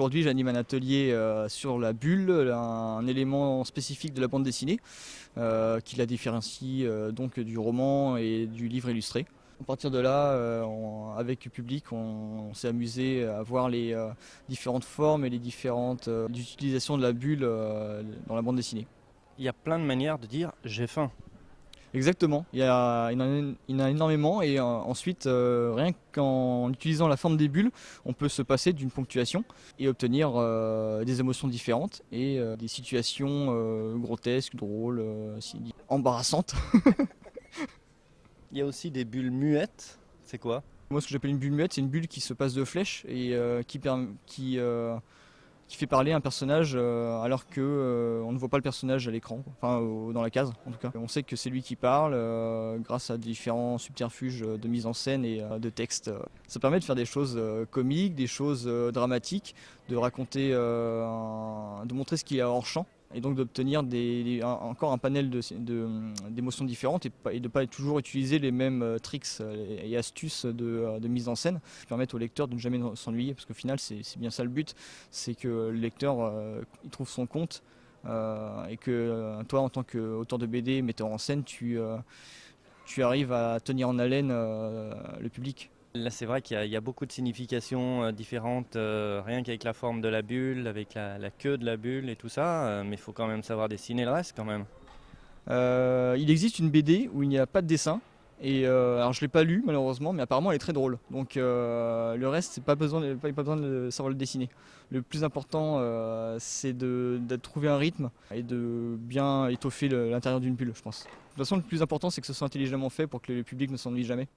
aujourd'hui, j'anime un atelier sur la bulle, un élément spécifique de la bande dessinée qui la différencie donc du roman et du livre illustré. À partir de là, avec le public, on s'est amusé à voir les différentes formes et les différentes utilisations de la bulle dans la bande dessinée. Il y a plein de manières de dire « j'ai faim ». Exactement, il y en a énormément et ensuite, rien qu'en utilisant la forme des bulles, on peut se passer d'une ponctuation et obtenir des émotions différentes et des situations grotesques, drôles, embarrassantes. Il y a aussi des bulles muettes, c'est quoi? Moi, ce que j'appelle une bulle muette, c'est une bulle qui se passe de flèches et qui fait parler un personnage alors que on ne voit pas le personnage à l'écran, enfin dans la case en tout cas. On sait que c'est lui qui parle grâce à différents subterfuges de mise en scène et de texte. Ça permet de faire des choses comiques, des choses dramatiques, de raconter, de montrer ce qu'il y a hors champ. Et donc d'obtenir encore un panel d'émotions différentes et de ne pas toujours utiliser les mêmes tricks et astuces de mise en scène qui permettent au lecteur de ne jamais s'ennuyer, parce qu'au final c'est bien ça le but, c'est que le lecteur il trouve son compte et que toi en tant qu'auteur de BD, metteur en scène, tu arrives à tenir en haleine le public. Là, c'est vrai qu'il y a beaucoup de significations différentes, rien qu'avec la forme de la bulle, avec la queue de la bulle et tout ça, mais il faut quand même savoir dessiner le reste quand même. Il existe une BD où il n'y a pas de dessin, et alors je ne l'ai pas lu malheureusement, mais apparemment elle est très drôle. Donc le reste, c'est pas besoin de savoir le dessiner. Le plus important, c'est de trouver un rythme et de bien étoffer l'intérieur d'une bulle, je pense. De toute façon, le plus important, c'est que ce soit intelligemment fait pour que le public ne s'ennuie jamais.